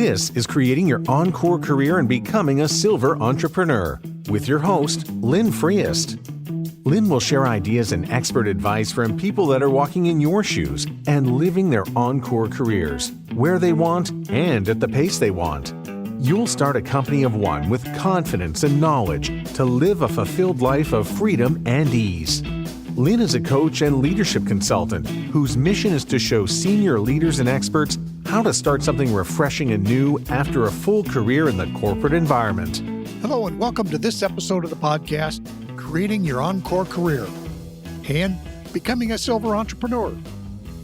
This is Creating Your Encore Career and Becoming a Silver Entrepreneur with your host, Lynn Freest. Lynn will share ideas and expert advice from people that are walking in your shoes and living their encore careers, where they want and at the pace they want. You'll start a company of one with confidence and knowledge to live a fulfilled life of freedom and ease. Lynn is a coach and leadership consultant whose mission is to show senior leaders and experts how to start something refreshing and new after a full career in the corporate environment. Hello and welcome to this episode of the podcast, Creating Your Encore Career and Becoming a Silver Entrepreneur.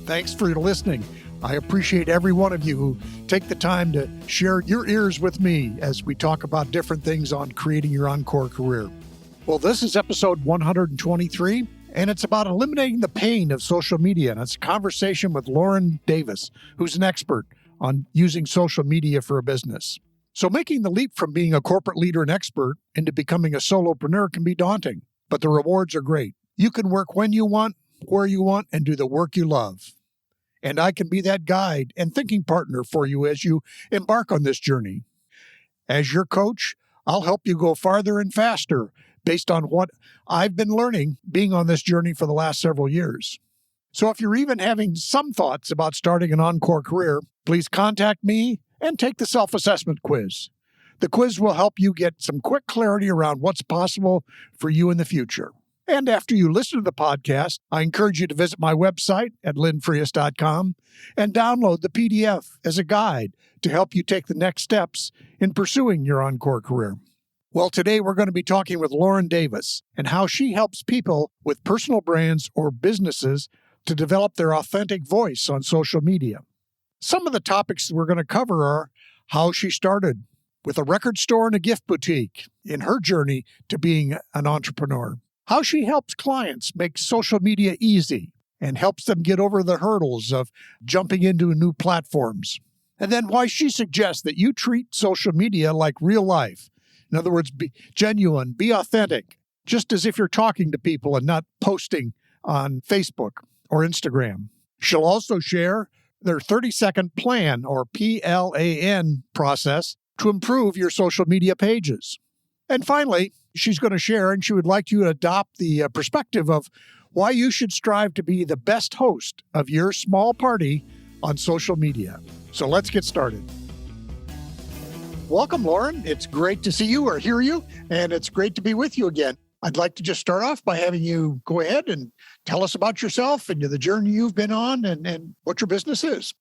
Thanks for listening. I appreciate every one of you who take the time to share your ears with me as we talk about different things on Creating Your Encore Career. Well, this is episode 123. And it's about eliminating the pain of social media. And it's a conversation with Lynn Davis, who's an expert on using social media for a business. So making the leap from being a corporate leader and expert into becoming a solopreneur can be daunting, but the rewards are great. You can work when you want, where you want, and do the work you love. And I can be that guide and thinking partner for you as you embark on this journey. As your coach, I'll help you go farther and faster based on what I've been learning being on this journey for the last several years. So if you're even having some thoughts about starting an encore career, please contact me and take the self-assessment quiz. The quiz will help you get some quick clarity around what's possible for you in the future. And after you listen to the podcast, I encourage you to visit my website at lynnfreest.com and download the PDF as a guide to help you take the next steps in pursuing your encore career. Well, today we're going to be talking with Lynn Davis and how she helps people with personal brands or businesses to develop their authentic voice on social media. Some of the topics we're going to cover are how she started with a record store and a gift boutique in her journey to being an entrepreneur, how she helps clients make social media easy and helps them get over the hurdles of jumping into new platforms, and then why she suggests that you treat social media like real life. In other words, be genuine, be authentic, just as if you're talking to people and not posting on Facebook or Instagram. She'll also share their 30-second plan, or PLAN process, to improve your social media pages. And finally, she's going to share, and she would like you to adopt the perspective of why you should strive to be the best host of your small party on social media. So let's get started. Welcome, Lynn. It's great to see you or hear you, and it's great to be with you again. I'd like to just start off by having you go ahead and tell us about yourself and the journey you've been on and what your business is.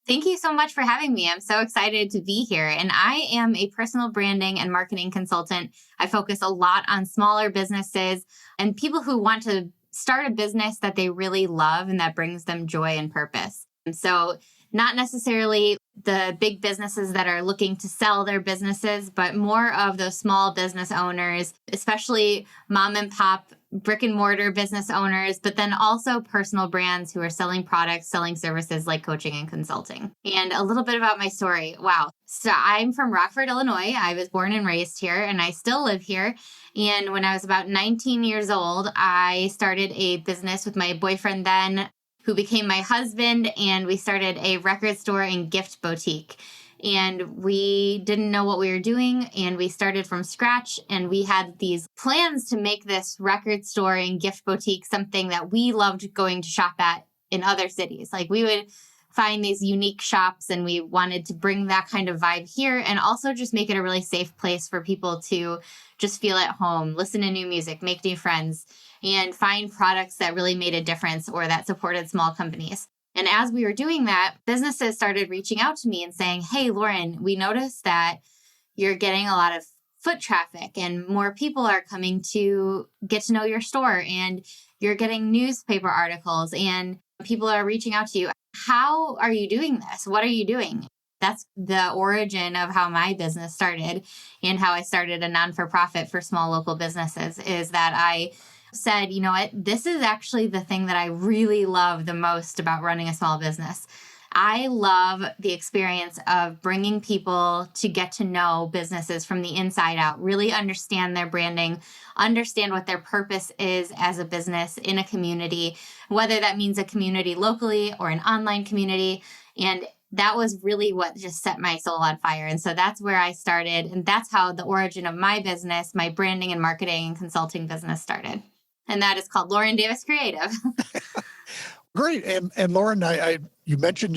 Thank you so much for having me. I'm so excited to be here. And I am a personal branding and marketing consultant. I focus a lot on smaller businesses and people who want to start a business that they really love and that brings them joy and purpose. And so not necessarily the big businesses that are looking to sell their businesses, but more of those small business owners, especially mom and pop brick and mortar business owners, but then also personal brands who are selling products, selling services like coaching and consulting. And a little bit about my story. Wow. So I'm from Rockford, Illinois. I was born and raised here, and I still live here. And when I was about 19 years old, I started a business with my boyfriend then, who became my husband, and we started a record store and gift boutique. And we didn't know what we were doing, and we started from scratch, and we had these plans to make this record store and gift boutique something that we loved going to shop at in other cities. Like, we would find these unique shops, and we wanted to bring that kind of vibe here, and also just make it a really safe place for people to just feel at home, listen to new music, make new friends, and find products that really made a difference or that supported small companies. And as we were doing that, businesses started reaching out to me and saying, "Hey, Lynn, we noticed that you're getting a lot of foot traffic and more people are coming to get to know your store, and you're getting newspaper articles and people are reaching out to you. How are you doing this? What are you doing?" That's the origin of how my business started and how I started a non-for-profit for small local businesses, is that I said, you know what, this is actually the thing that I really love the most about running a small business. I love the experience of bringing people to get to know businesses from the inside out, really understand their branding, understand what their purpose is as a business in a community, whether that means a community locally or an online community. And that was really what just set my soul on fire. And so that's where I started. And that's how the origin of my business, my branding and marketing and consulting business started. And that is called Lauren Davis Creative. Great. And Lauren, you mentioned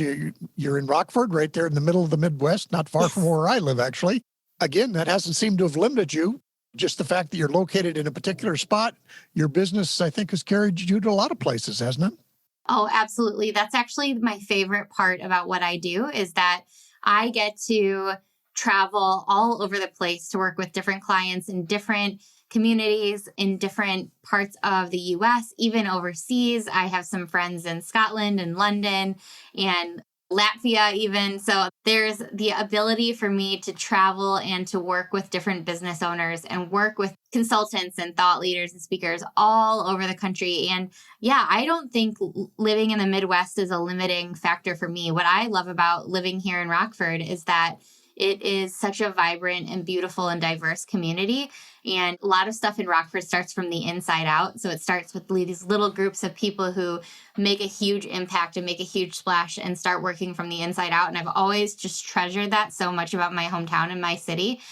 you're in Rockford, right there in the middle of the Midwest, not far from where I live, actually. Again, that hasn't seemed to have limited you. Just the fact that you're located in a particular spot, your business, I think, has carried you to a lot of places, hasn't it? Oh, absolutely. That's actually my favorite part about what I do is that I get to travel all over the place to work with different clients in different communities in different parts of the US, even overseas. I have some friends in Scotland and London and Latvia even. So there's the ability for me to travel and to work with different business owners and work with consultants and thought leaders and speakers all over the country. And yeah, I don't think living in the Midwest is a limiting factor for me. What I love about living here in Rockford is that it is such a vibrant and beautiful and diverse community. And a lot of stuff in Rockford starts from the inside out. So it starts with these little groups of people who make a huge impact and make a huge splash and start working from the inside out. And I've always just treasured that so much about my hometown and my city.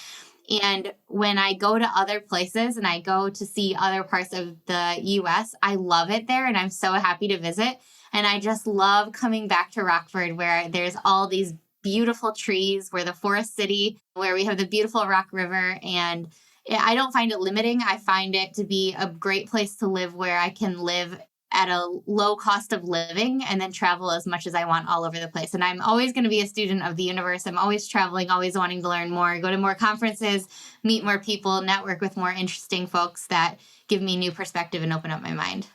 And when I go to other places and I go to see other parts of the US, I love it there and I'm so happy to visit. And I just love coming back to Rockford where there's all these beautiful trees. We're the forest city where we have the beautiful Rock River. And I don't find it limiting. I find it to be a great place to live where I can live at a low cost of living and then travel as much as I want all over the place. And I'm always going to be a student of the universe. I'm always traveling, always wanting to learn more, go to more conferences, meet more people, network with more interesting folks that give me new perspective and open up my mind.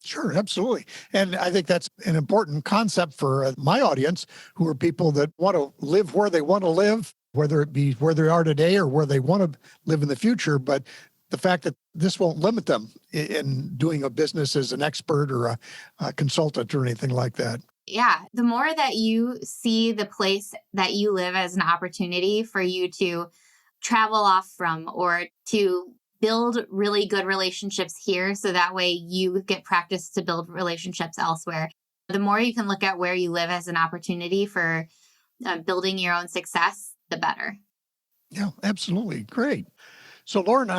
Sure, absolutely. And I think that's an important concept for my audience, who are people that want to live where they want to live, whether it be where they are today or where they want to live in the future. But the fact that this won't limit them in doing a business as an expert or a consultant or anything like that. Yeah. The more that you see the place that you live as an opportunity for you to travel off from or to build really good relationships here so that way you get practice to build relationships elsewhere. The more you can look at where you live as an opportunity for building your own success, the better. Yeah, absolutely. Great. So Lauren,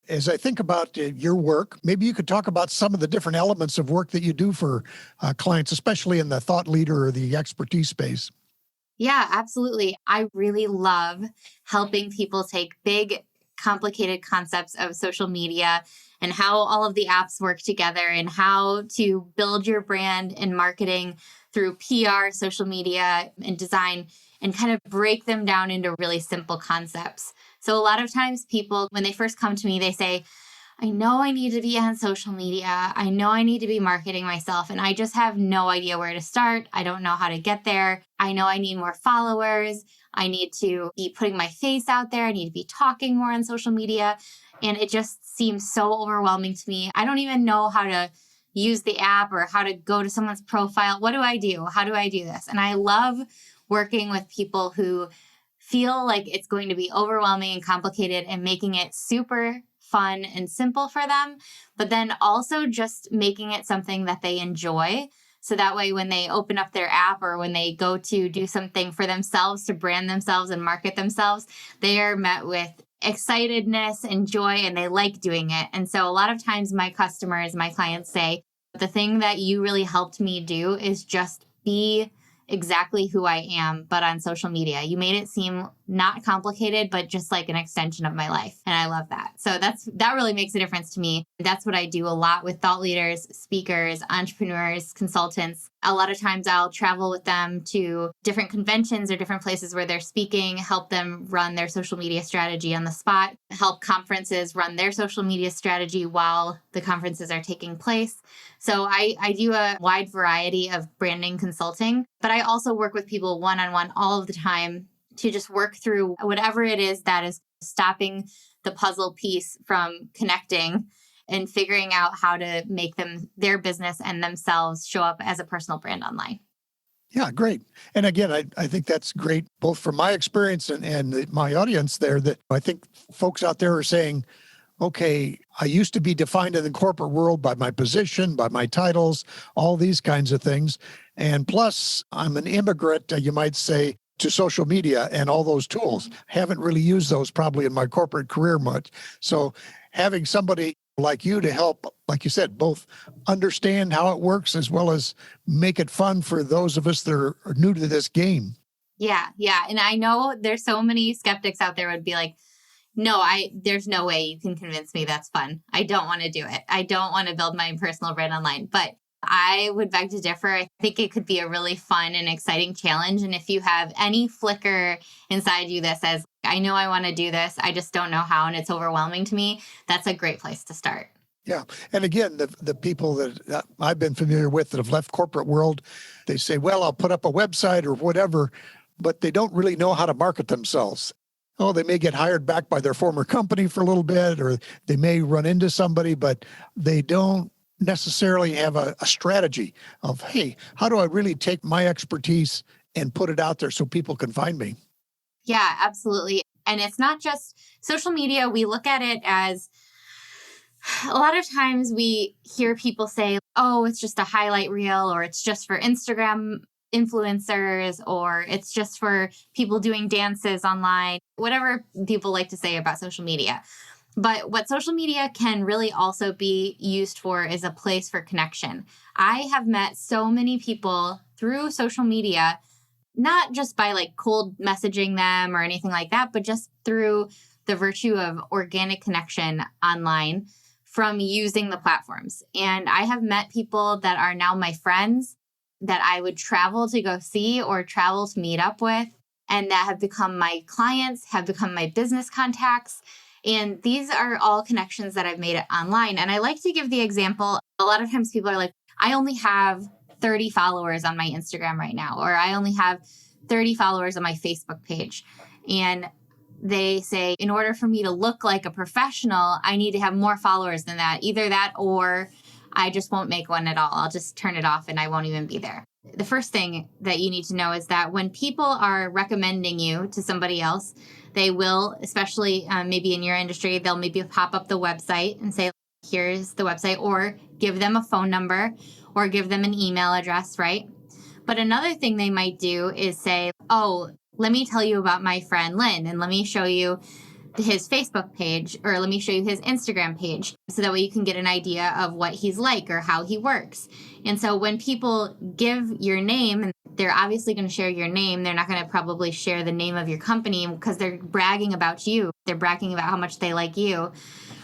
as I think about your work, maybe you could talk about some of the different elements of work that you do for clients, especially in the thought leader or the expertise space. Yeah, absolutely. I really love helping people take big, complicated concepts of social media and how all of the apps work together and how to build your brand and marketing through PR, social media, and design and kind of break them down into really simple concepts. So a lot of times people, when they first come to me, they say, I know I need to be on social media. I know I need to be marketing myself, and I just have no idea where to start. I don't know how to get there. I know I need more followers. I need to be putting my face out there. I need to be talking more on social media. And it just seems so overwhelming to me. I don't even know how to use the app or how to go to someone's profile. What do I do? How do I do this? And I love working with people who feel like it's going to be overwhelming and complicated and making it super fun and simple for them, but then also just making it something that they enjoy. So that way, when they open up their app or when they go to do something for themselves to brand themselves and market themselves, they are met with excitedness and joy and they like doing it. And so a lot of times my customers, my clients say, the thing that you really helped me do is just be exactly who I am, but on social media. You made it seem not complicated, but just like an extension of my life. And I love that. So that really makes a difference to me. That's what I do a lot with thought leaders, speakers, entrepreneurs, consultants. A lot of times I'll travel with them to different conventions or different places where they're speaking, help them run their social media strategy on the spot, help conferences run their social media strategy while the conferences are taking place. So I do a wide variety of branding consulting, but I also work with people one-on-one all of the time to just work through whatever it is that is stopping the puzzle piece from connecting and figuring out how to make them, their business and themselves show up as a personal brand online. Yeah, great. And again, I think that's great, both from my experience and my audience there, that I think folks out there are saying, okay, I used to be defined in the corporate world by my position, by my titles, all these kinds of things. And plus, I'm an immigrant, you might say, to social media and all those tools. Haven't really used those probably in my corporate career much. So having somebody like you to help, like you said, both understand how it works as well as make it fun for those of us that are new to this game. Yeah, yeah. And I know there's so many skeptics out there would be like, no, there's no way you can convince me that's fun. I don't want to do it. I don't want to build my personal brand online. But I would beg to differ. I think it could be a really fun and exciting challenge. And if you have any flicker inside you that says, I know I want to do this, I just don't know how, and it's overwhelming to me, that's a great place to start. Yeah. And again, the people that I've been familiar with that have left corporate world, they say, well, I'll put up a website or whatever, but they don't really know how to market themselves. Oh, they may get hired back by their former company for a little bit, or they may run into somebody, but they don't necessarily have a strategy of, hey, how do I really take my expertise and put it out there so people can find me? Yeah, absolutely. And it's not just social media. We look at it as a lot of times we hear people say, oh, it's just a highlight reel, or it's just for Instagram influencers, or it's just for people doing dances online, whatever people like to say about social media. But what social media can really also be used for is a place for connection. I have met so many people through social media, not just by like cold messaging them or anything like that, but just through the virtue of organic connection online from using the platforms. And I have met people that are now my friends that I would travel to go see or travel to meet up with, and that have become my clients, have become my business contacts. And these are all connections that I've made online. And I like to give the example, a lot of times people are like, I only have 30 followers on my Instagram right now, or I only have 30 followers on my Facebook page. And they say, in order for me to look like a professional, I need to have more followers than that. Either that or I just won't make one at all. I'll just turn it off and I won't even be there. The first thing that you need to know is that when people are recommending you to somebody else, they will, especially maybe in your industry, they'll maybe pop up the website and say, here's the website, or give them a phone number or give them an email address, right? But another thing they might do is say, oh, let me tell you about my friend Lynn, and let me show you his Facebook page, or let me show you his Instagram page, so that way you can get an idea of what he's like or how he works. And so when people give your name, and they're obviously going to share your name, they're not going to probably share the name of your company because they're bragging about you. They're bragging about how much they like you.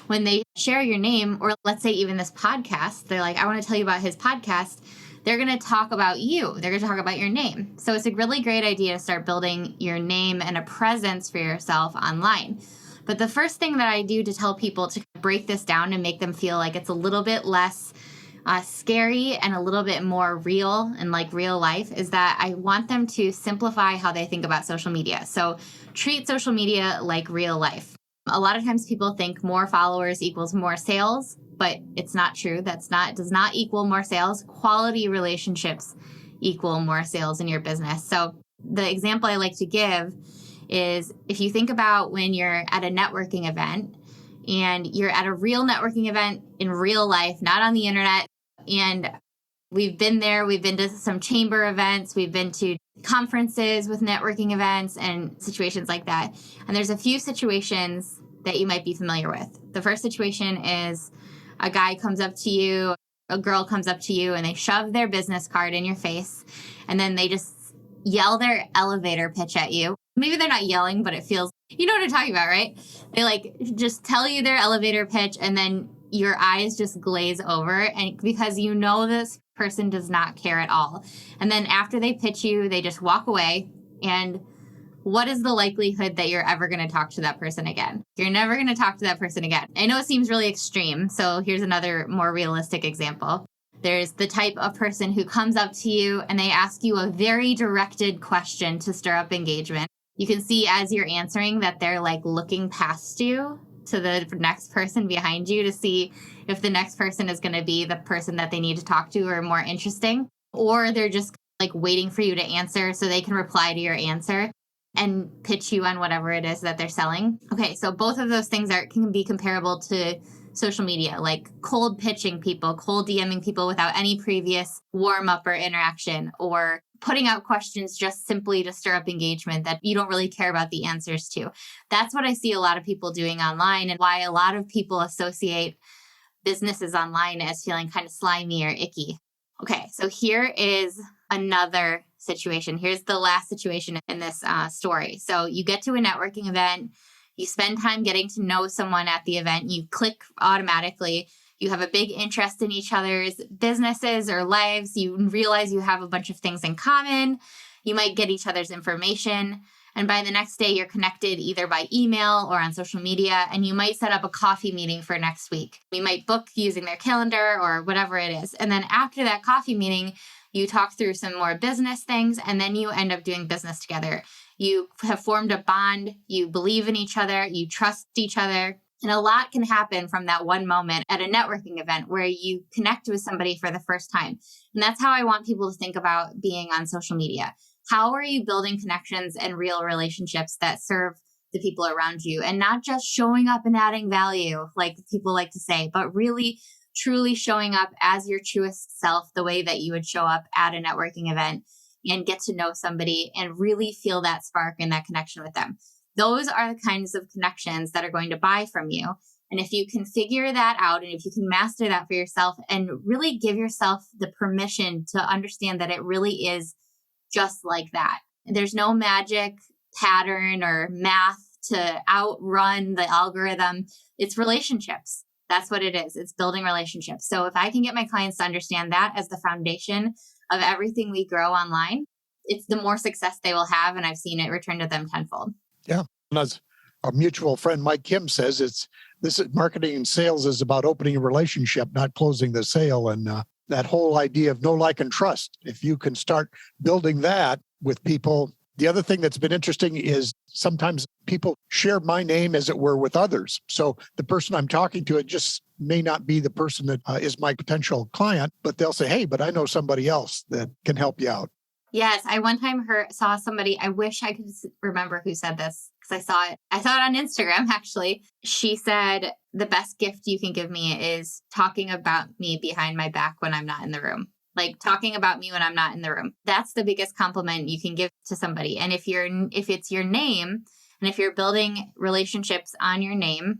When they share your name, or let's say even this podcast, they're like, I want to tell you about his podcast. They're going to talk about you. They're going to talk about your name. So it's a really great idea to start building your name and a presence for yourself online. But the first thing that I do to tell people to break this down and make them feel like it's a little bit less scary and a little bit more real and like real life is that I want them to simplify how they think about social media. So treat social media like real life. A lot of times people think more followers equals more sales, but it's not true. It does not equal more sales. Quality relationships equal more sales in your business. So the example I like to give is if you think about when you're at a networking event and you're at a real networking event in real life, not on the internet. And we've been there, we've been to some chamber events, we've been to conferences with networking events and situations like that. And there's a few situations that you might be familiar with. The first situation is a guy comes up to you, a girl comes up to you, and they shove their business card in your face, and then they just yell their elevator pitch at you. Maybe they're not yelling, but it feels, you know what I'm talking about, right? They like just tell you their elevator pitch, and then your eyes just glaze over, and because you know this person does not care at all. And then after they pitch you, they just walk away. And what is the likelihood that you're ever going to talk to that person again? You're never going to talk to that person again. I know it seems really extreme. So here's another more realistic example. There's the type of person who comes up to you and they ask you a very directed question to stir up engagement. You can see as you're answering that they're like looking past you to the next person behind you to see if the next person is going to be the person that they need to talk to or more interesting, or they're just like waiting for you to answer so they can reply to your answer. and pitch you on whatever it is that they're selling. Okay, so both of those things can be comparable to social media, like cold pitching people, cold DMing people without any previous warm up or interaction, or putting out questions just simply to stir up engagement that you don't really care about the answers to. That's what I see a lot of people doing online, and why a lot of people associate businesses online as feeling kind of slimy or icky. Okay, so here is another situation. Here's the last situation in this story. So you get to a networking event, you spend time getting to know someone at the event, you click automatically, you have a big interest in each other's businesses or lives, you realize you have a bunch of things in common, you might get each other's information, and by the next day you're connected either by email or on social media, and you might set up a coffee meeting for next week. You might book using their calendar or whatever it is. And then after that coffee meeting, you talk through some more business things, and then you end up doing business together. You have formed a bond, you believe in each other, you trust each other. And a lot can happen from that one moment at a networking event where you connect with somebody for the first time. And that's how I want people to think about being on social media. How are you building connections and real relationships that serve the people around you, and not just showing up and adding value, like people like to say, but really truly showing up as your truest self, the way that you would show up at a networking event, and get to know somebody and really feel that spark and that connection with them. Those are the kinds of connections that are going to buy from you. And if you can figure that out, and if you can master that for yourself and really give yourself the permission to understand that it really is just like that. There's no magic pattern or math to outrun the algorithm. It's relationships. That's what it is. It's building relationships. So if I can get my clients to understand that as the foundation of everything we grow online, it's the more success they will have. And I've seen it return to them tenfold. Yeah. And as our mutual friend Mike Kim says, this is marketing and sales is about opening a relationship, not closing the sale. And that whole idea of know, like, and trust. If you can start building that with people. The other thing that's been interesting is sometimes people share my name, as it were, with others. So the person I'm talking to, it just may not be the person that is my potential client, but they'll say, hey, but I know somebody else that can help you out. Yes, I one time saw somebody, I wish I could remember who said this because I saw it on Instagram, actually. She said, the best gift you can give me is talking about me behind my back when I'm not in the room. Like talking about me when I'm not in the room. That's the biggest compliment you can give to somebody. And if it's your name, and if you're building relationships on your name,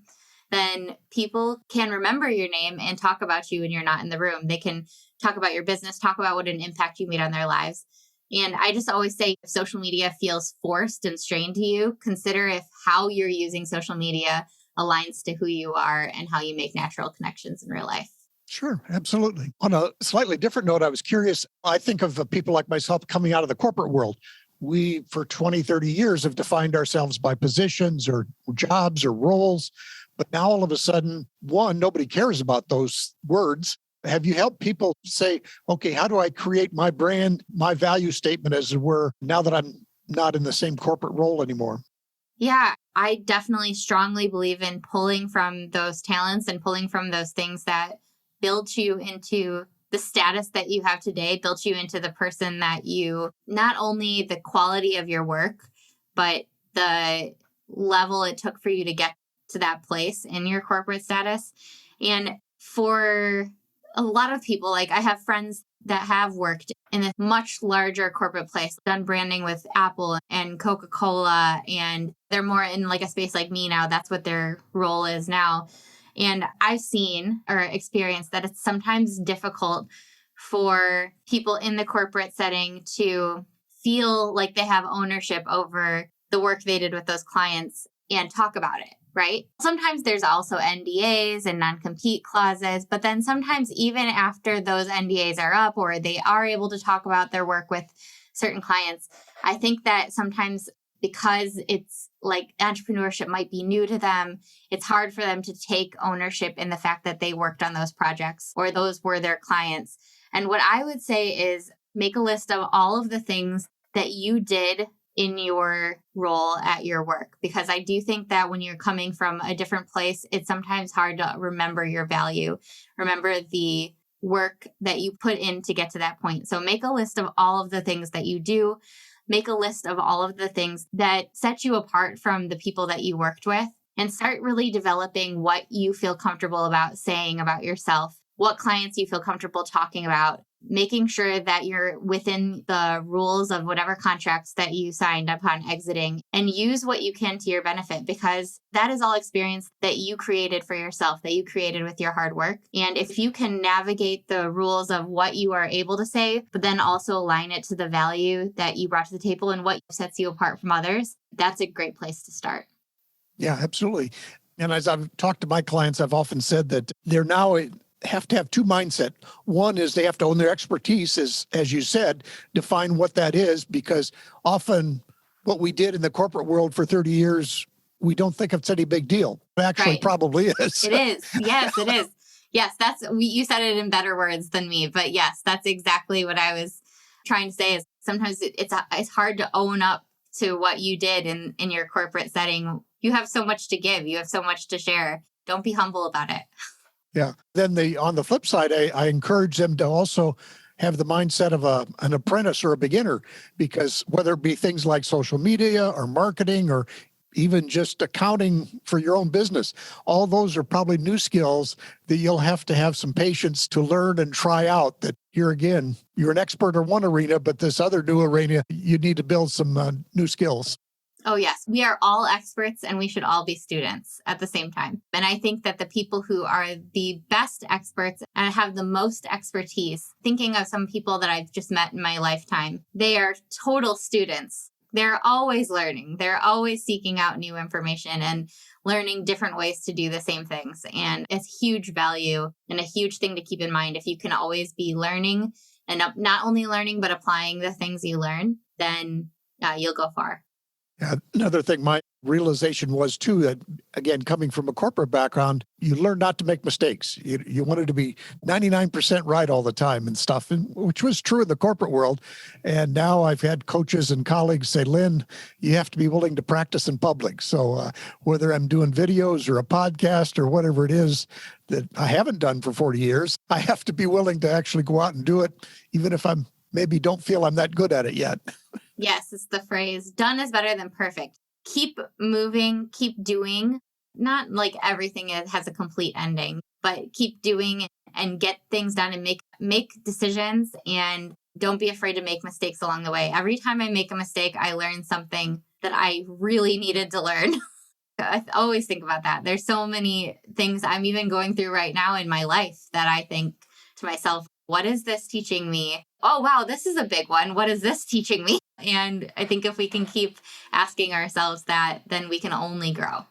then people can remember your name and talk about you when you're not in the room. They can talk about your business, talk about what an impact you made on their lives. And I just always say, if social media feels forced and strained to you, consider if how you're using social media aligns to who you are and how you make natural connections in real life. Sure, absolutely. On a slightly different note, I was curious. I think of people like myself coming out of the corporate world. We, for 20, 30 years, have defined ourselves by positions or jobs or roles. But now all of a sudden, one, nobody cares about those words. Have you helped people say, okay, how do I create my brand, my value statement, as it were, now that I'm not in the same corporate role anymore? Yeah, I definitely strongly believe in pulling from those talents and pulling from those things that build you into the status that you have today, built you into the person that you, not only the quality of your work, but the level it took for you to get to that place in your corporate status. And for a lot of people, like I have friends that have worked in a much larger corporate place, done branding with Apple and Coca-Cola, and they're more in like a space like me now. That's what their role is now. And I've seen or experienced that it's sometimes difficult for people in the corporate setting to feel like they have ownership over the work they did with those clients and talk about it, right? Sometimes there's also NDAs and non-compete clauses, but then sometimes even after those NDAs are up or they are able to talk about their work with certain clients, I think that sometimes because it's like entrepreneurship might be new to them, it's hard for them to take ownership in the fact that they worked on those projects or those were their clients. And what I would say is make a list of all of the things that you did in your role at your work, because I do think that when you're coming from a different place, it's sometimes hard to remember your value, remember the work that you put in to get to that point. So make a list of all of the things that you do make a list of all of the things that set you apart from the people that you worked with and start really developing what you feel comfortable about saying about yourself, what clients you feel comfortable talking about, making sure that you're within the rules of whatever contracts that you signed upon exiting, and use what you can to your benefit, because that is all experience that you created for yourself, that you created with your hard work. And if you can navigate the rules of what you are able to say, but then also align it to the value that you brought to the table and what sets you apart from others, that's a great place to start. Yeah, absolutely. And as I've talked to my clients, I've often said that they're now have to have two mindset. One is they have to own their expertise, as you said, define what that is, because often what we did in the corporate world for 30 years, we don't think it's any big deal. It actually Right. probably is. It is. Yes, it is. Yes, you said it in better words than me, but yes, that's exactly what I was trying to say. Is sometimes it's hard to own up to what you did in your corporate setting. You have so much to give. You have so much to share. Don't be humble about it. Yeah. Then on the flip side, I encourage them to also have the mindset of an apprentice or a beginner, because whether it be things like social media or marketing or even just accounting for your own business, all those are probably new skills that you'll have to have some patience to learn and try out. That here again, you're an expert in one arena, but this other new arena, you need to build some new skills. Oh, yes. We are all experts and we should all be students at the same time. And I think that the people who are the best experts and have the most expertise, thinking of some people that I've just met in my lifetime, they are total students. They're always learning. They're always seeking out new information and learning different ways to do the same things. And it's huge value and a huge thing to keep in mind. If you can always be learning and not only learning, but applying the things you learn, then you'll go far. Yeah, another thing my realization was too, that again, coming from a corporate background, you learn not to make mistakes. You wanted to be 99% right all the time and stuff, which was true in the corporate world. And now I've had coaches and colleagues say, Lynn, you have to be willing to practice in public. So whether I'm doing videos or a podcast or whatever it is that I haven't done for 40 years, I have to be willing to actually go out and do it, even if I'm maybe don't feel I'm that good at it yet. Yes, it's the phrase, done is better than perfect. Keep moving, keep doing. Not like everything has a complete ending, but keep doing and get things done and make decisions, and don't be afraid to make mistakes along the way. Every time I make a mistake, I learn something that I really needed to learn. I always think about that. There's so many things I'm even going through right now in my life that I think to myself, what is this teaching me? Oh, wow, this is a big one. What is this teaching me? And I think if we can keep asking ourselves that, then we can only grow.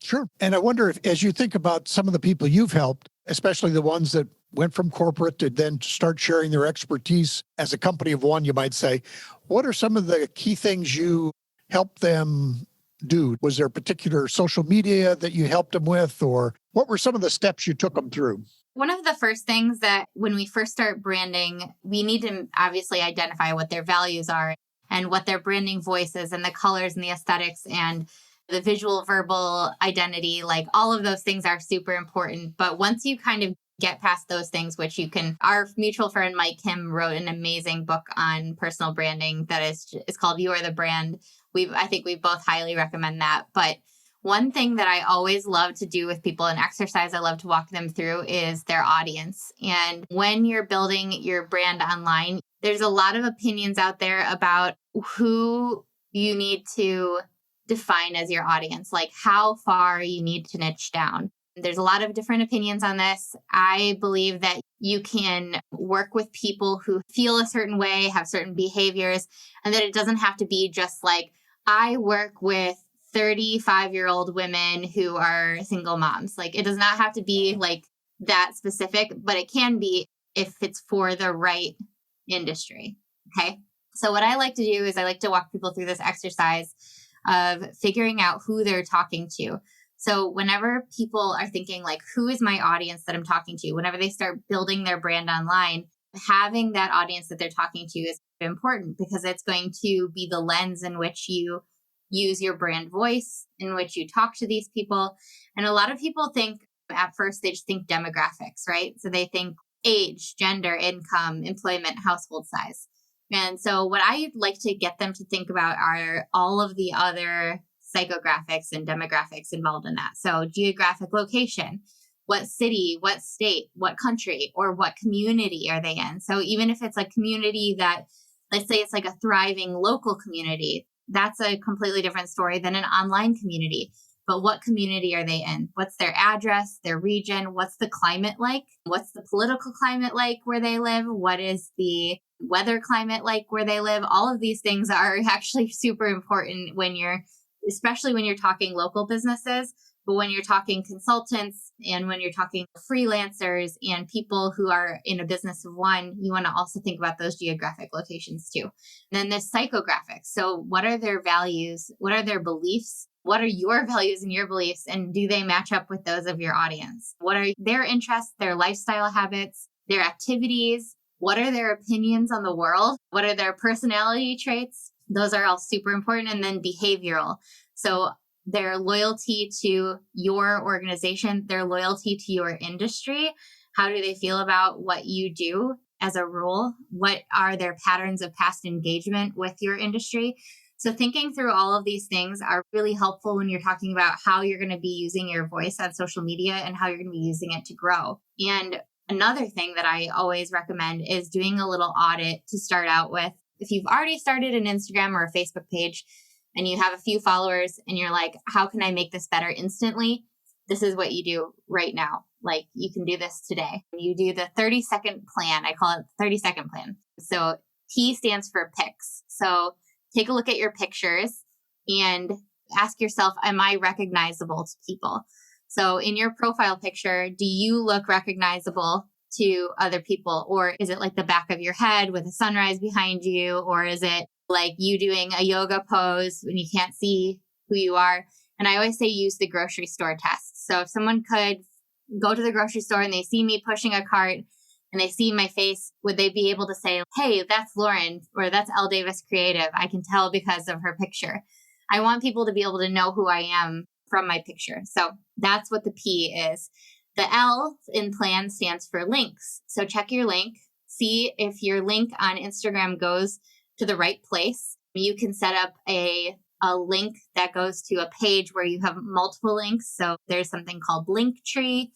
Sure. And I wonder if, as you think about some of the people you've helped, especially the ones that went from corporate to then start sharing their expertise as a company of one, you might say, what are some of the key things you helped them do? Was there a particular social media that you helped them with, or what were some of the steps you took them through? One of the first things that when we first start branding, we need to obviously identify what their values are and what their branding voice is, and the colors and the aesthetics and the visual verbal identity. Like all of those things are super important. But once you kind of get past those things, which you can, our mutual friend Mike Kim wrote an amazing book on personal branding that is called You Are the Brand. I think we both highly recommend that. But one thing that I always love to do with people, an exercise I love to walk them through, is their audience. And when you're building your brand online, there's a lot of opinions out there about who you need to define as your audience, like how far you need to niche down. There's a lot of different opinions on this. I believe that you can work with people who feel a certain way, have certain behaviors, and that it doesn't have to be just like, I work with 35-year-old women who are single moms. Like it does not have to be like that specific, but it can be if it's for the right industry. Okay. So what I like to do is I like to walk people through this exercise of figuring out who they're talking to. So whenever people are thinking like, who is my audience that I'm talking to? Whenever they start building their brand online, having that audience that they're talking to is important, because it's going to be the lens in which you use your brand voice, in which you talk to these people. And a lot of people think at first, they just think demographics, right? So they think age, gender, income, employment, household size. And so what I like to get them to think about are all of the other psychographics and demographics involved in that. So geographic location, what city, what state, what country, or what community are they in? So even if it's a community that, let's say it's like a thriving local community, that's a completely different story than an online community. But what community are they in? What's their address, their region? What's the climate like? What's the political climate like where they live? What is the weather climate like where they live? All of these things are actually super important especially when you're talking local businesses, but when you're talking consultants and when you're talking freelancers and people who are in a business of one, you want to also think about those geographic locations too. And then there's psychographics. So what are their values? What are their beliefs? What are your values and your beliefs? And do they match up with those of your audience? What are their interests, their lifestyle habits, their activities? What are their opinions on the world? What are their personality traits? Those are all super important. And then behavioral. So their loyalty to your organization, their loyalty to your industry. How do they feel about what you do as a role? What are their patterns of past engagement with your industry? So thinking through all of these things are really helpful when you're talking about how you're going to be using your voice on social media and how you're going to be using it to grow. And another thing that I always recommend is doing a little audit to start out with. If you've already started an Instagram or a Facebook page and you have a few followers and you're like, how can I make this better instantly? This is what you do right now. Like you can do this today. You do the 30-second plan. I call it the 30-second plan. So P stands for pics. So take a look at your pictures and ask yourself, am I recognizable to people? So in your profile picture, do you look recognizable to other people? Or is it like the back of your head with a sunrise behind you? Or is it like you doing a yoga pose when you can't see who you are? And I always say use the grocery store test. So if someone could go to the grocery store and they see me pushing a cart and they see my face, would they be able to say, hey, that's Lauren, or that's Elle Davis Creative? I can tell because of her picture. I want people to be able to know who I am from my picture. So that's what the P is. The L in plan stands for links. So check your link, see if your link on Instagram goes to the right place. You can set up a link that goes to a page where you have multiple links. So there's something called Linktree,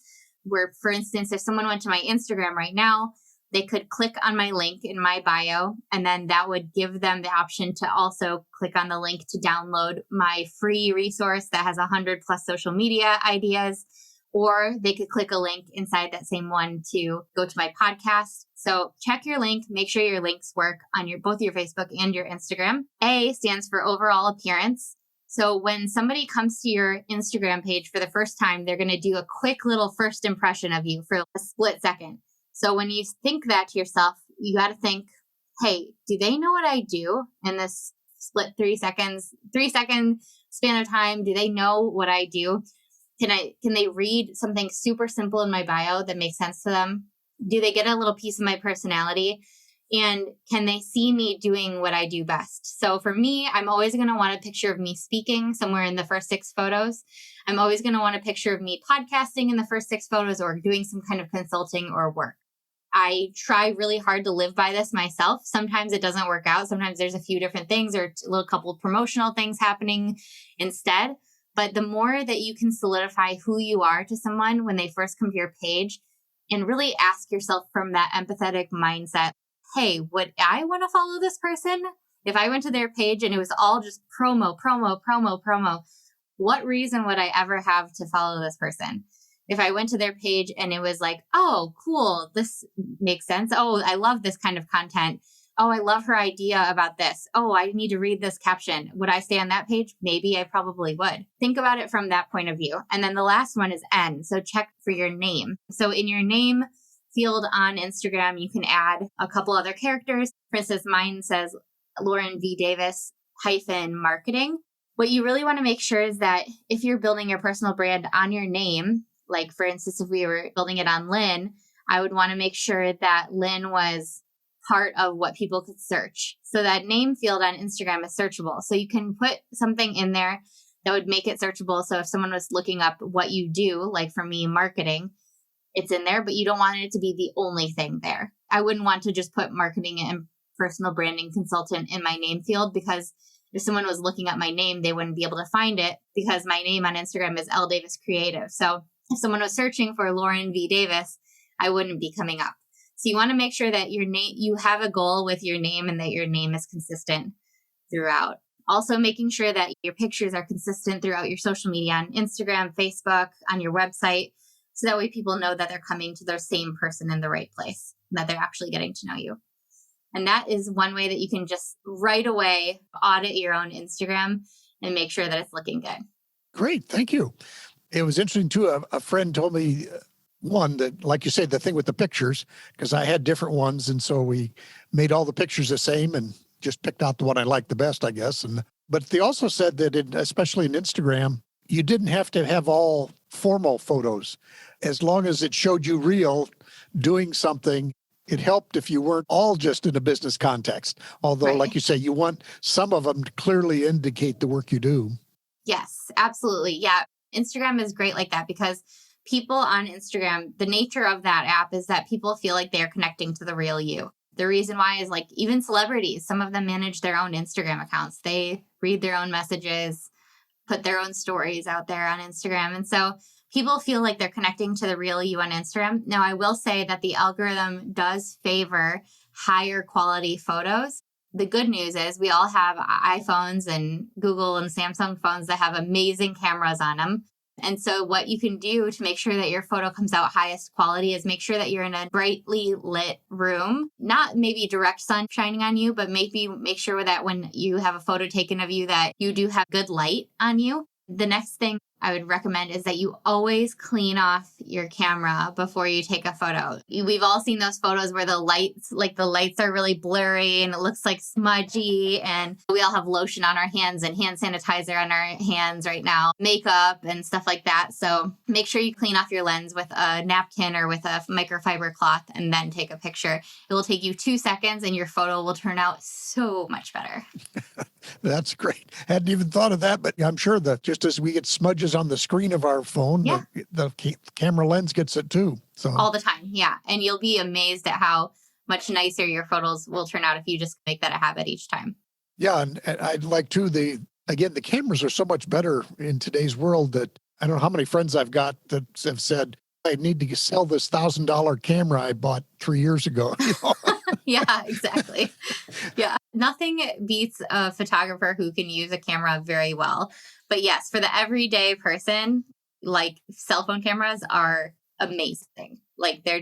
where, for instance, if someone went to my Instagram right now, they could click on my link in my bio, and then that would give them the option to also click on the link to download my free resource that has 100 plus social media ideas, or they could click a link inside that same one to go to my podcast. So check your link, make sure your links work on both your Facebook and your Instagram. A stands for overall appearance. So when somebody comes to your Instagram page for the first time, they're going to do a quick little first impression of you for a split second. So when you think that to yourself, you got to think, hey, do they know what I do in this split 3 second span of time? Do they know what I do? Can they read something super simple in my bio that makes sense to them? Do they get a little piece of my personality? And can they see me doing what I do best? So for me, I'm always going to want a picture of me speaking somewhere in the first 6 photos. I'm always going to want a picture of me podcasting in the first 6 photos or doing some kind of consulting or work. I try really hard to live by this myself. Sometimes it doesn't work out. Sometimes there's a few different things or a little couple of promotional things happening instead. But the more that you can solidify who you are to someone when they first come to your page and really ask yourself from that empathetic mindset, hey, would I want to follow this person? If I went to their page and it was all just promo, what reason would I ever have to follow this person? If I went to their page and it was like, oh, cool, this makes sense. Oh, I love this kind of content. Oh, I love her idea about this. Oh, I need to read this caption. Would I stay on that page? Maybe I probably would. Think about it from that point of view. And then the last one is N. So check for your name. So in your name field on Instagram, you can add a couple other characters. For instance, mine says Lauren V. Davis -marketing. What you really want to make sure is that if you're building your personal brand on your name, like for instance, if we were building it on Lynn, I would want to make sure that Lynn was part of what people could search. So that name field on Instagram is searchable. So you can put something in there that would make it searchable. So if someone was looking up what you do, like for me, marketing, it's in there, but you don't want it to be the only thing there. I wouldn't want to just put marketing and personal branding consultant in my name field, because if someone was looking up my name, they wouldn't be able to find it because my name on Instagram is L Davis Creative. So if someone was searching for Lauren V. Davis, I wouldn't be coming up. So you want to make sure that your name, you have a goal with your name and that your name is consistent throughout. Also making sure that your pictures are consistent throughout your social media on Instagram, Facebook, on your website. So that way people know that they're coming to their same person in the right place, that they're actually getting to know you. And that is one way that you can just right away audit your own Instagram and make sure that it's looking good. Great. Thank you. It was interesting too. A friend told me one that, like you said, the thing with the pictures, because I had different ones. And so we made all the pictures the same and just picked out the one I liked the best, I guess. But they also said that especially in Instagram, you didn't have to have all formal photos. As long as it showed you real doing something, it helped if you weren't all just in a business context. Although, Right. like you say, you want some of them to clearly indicate the work you do. Yes, absolutely. Yeah. Instagram is great like that because people on Instagram, the nature of that app is that people feel like they're connecting to the real you. The reason why is like even celebrities, some of them manage their own Instagram accounts. They read their own messages, put their own stories out there on Instagram. And so people feel like they're connecting to the real you on Instagram. Now, I will say that the algorithm does favor higher quality photos. The good news is we all have iPhones and Google and Samsung phones that have amazing cameras on them. And so what you can do to make sure that your photo comes out highest quality is make sure that you're in a brightly lit room, not maybe direct sun shining on you, but maybe make sure that when you have a photo taken of you that you do have good light on you. The next thing I would recommend is that you always clean off your camera before you take a photo. We've all seen those photos where the lights are really blurry and it looks like smudgy, and we all have lotion on our hands and hand sanitizer on our hands right now, makeup and stuff like that. So make sure you clean off your lens with a napkin or with a microfiber cloth and then take a picture. It will take you 2 seconds and your photo will turn out so much better. That's great. Hadn't even thought of that, but I'm sure that just as we get smudges on the screen of our phone, Yeah. the camera lens gets it too. So all the time. Yeah. And you'll be amazed at how much nicer your photos will turn out if you just make that a habit each time. yeah, and I'd like to, the cameras are so much better in today's world that I don't know how many friends I've got that have said, I need to sell this $1,000 camera I bought 3 years ago. You know? Yeah, exactly. Yeah. Nothing beats a photographer who can use a camera very well. But yes, for the everyday person, like cell phone cameras are amazing. Like their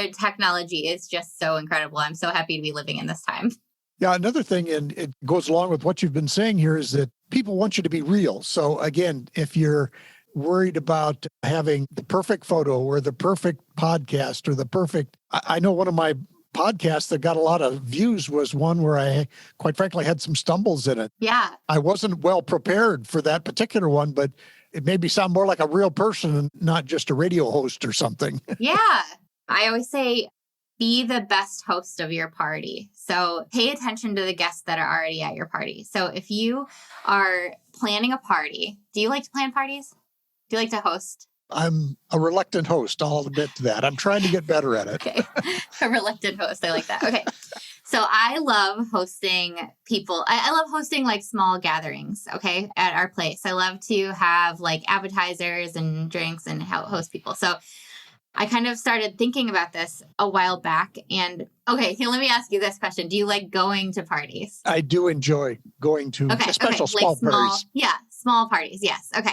technology is just so incredible. I'm so happy to be living in this time. Yeah, another thing, and it goes along with what you've been saying here, is that people want you to be real. So again, if you're worried about having the perfect photo or the perfect podcast or the perfect, I know one of my podcasts that got a lot of views was one where I, quite frankly, had some stumbles in it. Yeah. I wasn't well prepared for that particular one, but it made me sound more like a real person and not just a radio host or something. Yeah. I always say, be the best host of your party. So pay attention to the guests that are already at your party. So if you are planning a party, do you like to plan parties? Do you like to host? I'm a reluctant host. I'll admit to that. I'm trying to get better at it. Okay. A reluctant host. I like that. Okay. So I love hosting people. I love hosting like small gatherings, okay, at our place. I love to have like appetizers and drinks and host people. So I kind of started thinking about this a while back. And okay, here, let me ask you this question. Do you like going to parties? I do enjoy going to small parties. Yeah, small parties. Yes. Okay.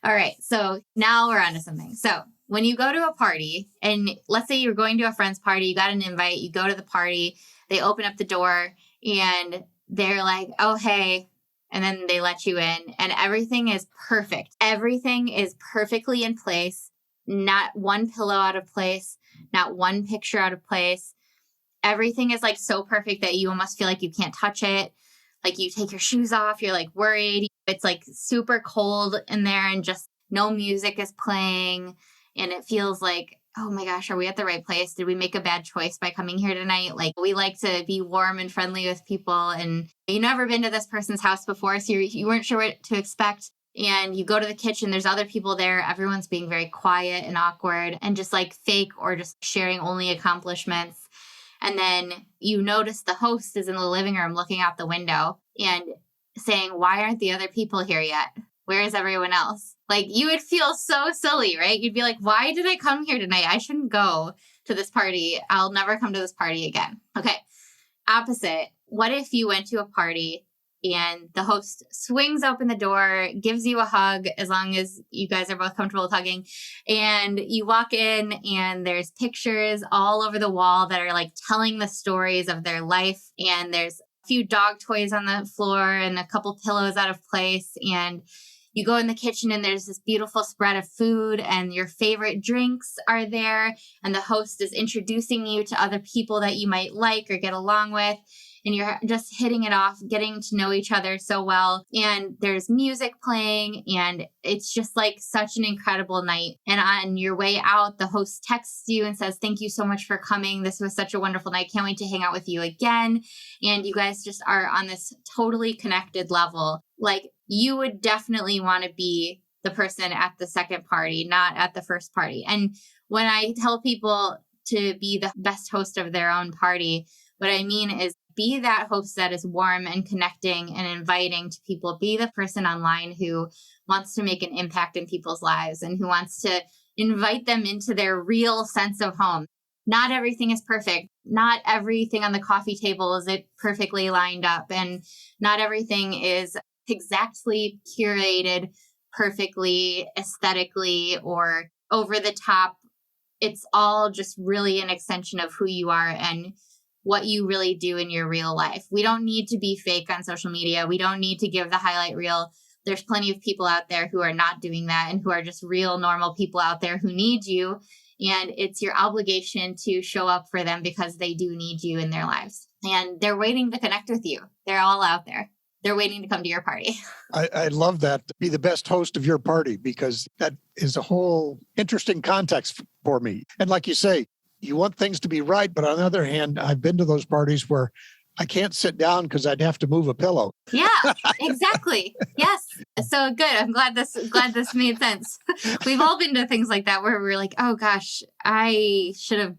All right. So now we're on to something. So when you go to a party, and let's say you're going to a friend's party, you got an invite, you go to the party, they open up the door and they're like, oh, hey, and then they let you in and everything is perfect. Everything is perfectly in place. Not one pillow out of place, not one picture out of place. Everything is like so perfect that you almost feel like you can't touch it. Like you take your shoes off, you're like worried. It's like super cold in there and just no music is playing. And it feels like, oh my gosh, are we at the right place? Did we make a bad choice by coming here tonight? Like we like to be warm and friendly with people. And you've never been to this person's house before, so you weren't sure what to expect. And you go to the kitchen, there's other people there. Everyone's being very quiet and awkward and just like fake or just sharing only accomplishments. And then you notice the host is in the living room looking out the window and saying, why aren't the other people here yet? Where is everyone else? Like, you would feel so silly, right? You'd be like, why did I come here tonight? I shouldn't go to this party. I'll never come to this party again. Okay. Opposite. What if you went to a party and the host swings open the door, gives you a hug, as long as you guys are both comfortable with hugging, and you walk in and there's pictures all over the wall that are like telling the stories of their life, and there's a few dog toys on the floor and a couple pillows out of place, and you go in the kitchen and there's this beautiful spread of food and your favorite drinks are there, and the host is introducing you to other people that you might like or get along with. And you're just hitting it off, getting to know each other so well. And there's music playing, and it's just like such an incredible night. And on your way out, the host texts you and says, thank you so much for coming. This was such a wonderful night. Can't wait to hang out with you again. And you guys just are on this totally connected level. Like, you would definitely want to be the person at the second party, not at the first party. And when I tell people to be the best host of their own party, what I mean is, be that host that is warm and connecting and inviting to people. Be the person online who wants to make an impact in people's lives and who wants to invite them into their real sense of home. Not everything is perfect. Not everything on the coffee table is it perfectly lined up, and not everything is exactly curated perfectly, aesthetically, or over the top. It's all just really an extension of who you are and what you really do in your real life. We don't need to be fake on social media. We don't need to give the highlight reel. There's plenty of people out there who are not doing that and who are just real, normal people out there who need you. And it's your obligation to show up for them because they do need you in their lives. And they're waiting to connect with you. They're all out there. They're waiting to come to your party. I love that. Be the best host of your party, because that is a whole interesting context for me. And like you say, you want things to be right, but on the other hand, I've been to those parties where I can't sit down because I'd have to move a pillow. Yeah, exactly. Yes. So good. I'm glad this made sense. We've all been to things like that where we're like, oh gosh, I should have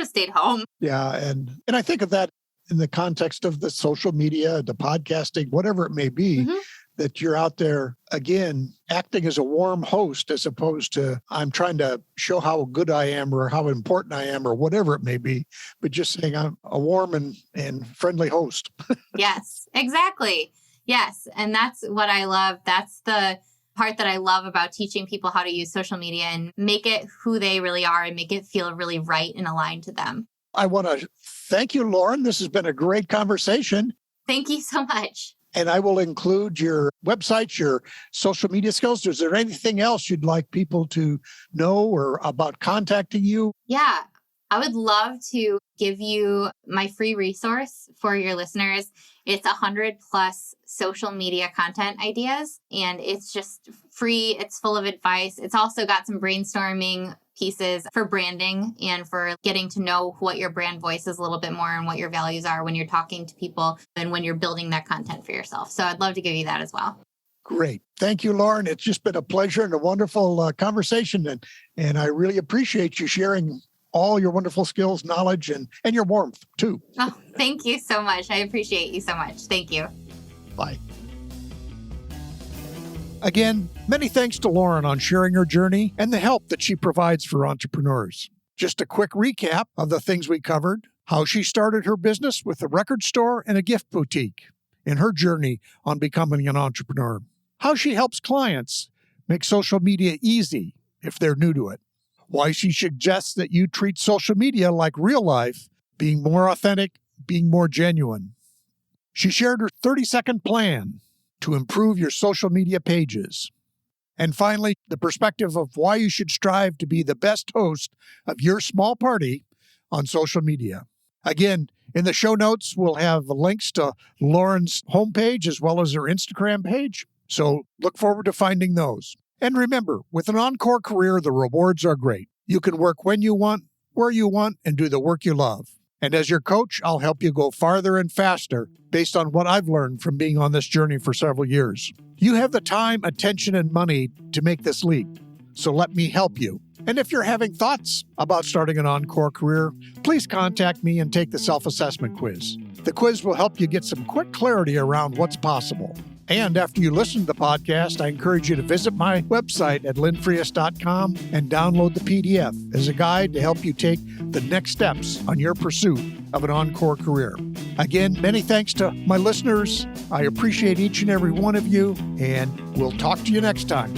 stayed home. Yeah. And I think of that in the context of the social media, the podcasting, whatever it may be. Mm-hmm. That you're out there, again, acting as a warm host as opposed to I'm trying to show how good I am or how important I am or whatever it may be, but just saying I'm a warm and friendly host. Yes, exactly. Yes. And that's what I love. That's the part that I love about teaching people how to use social media and make it who they really are and make it feel really right and aligned to them. I want to thank you, Lauren. This has been a great conversation. Thank you so much. And I will include your websites, your social media skills. Is there anything else you'd like people to know or about contacting you? Yeah, I would love to give you my free resource for your listeners. It's 100 plus social media content ideas, and it's just free. It's full of advice. It's also got some brainstorming pieces for branding and for getting to know what your brand voice is a little bit more and what your values are when you're talking to people and when you're building that content for yourself. So I'd love to give you that as well. Great. Thank you, Lauren. It's just been a pleasure and a wonderful conversation. And I really appreciate you sharing all your wonderful skills, knowledge, and your warmth too. Oh, thank you so much. I appreciate you so much. Thank you. Bye. Again, many thanks to Lauren on sharing her journey and the help that she provides for entrepreneurs. Just a quick recap of the things we covered: how she started her business with a record store and a gift boutique in her journey on becoming an entrepreneur, how she helps clients make social media easy if they're new to it, why she suggests that you treat social media like real life, being more authentic, being more genuine. She shared her 30-second plan to improve your social media pages. And finally, the perspective of why you should strive to be the best host of your small party on social media. Again, in the show notes, we'll have links to Lauren's homepage as well as her Instagram page. So look forward to finding those. And remember, with an Encore career, the rewards are great. You can work when you want, where you want, and do the work you love. And as your coach, I'll help you go farther and faster based on what I've learned from being on this journey for several years. You have the time, attention, and money to make this leap. So let me help you. And if you're having thoughts about starting an Encore career, please contact me and take the self-assessment quiz. The quiz will help you get some quick clarity around what's possible. And after you listen to the podcast, I encourage you to visit my website at lynnfrias.com and download the PDF as a guide to help you take the next steps on your pursuit of an Encore career. Again, many thanks to my listeners. I appreciate each and every one of you, and we'll talk to you next time.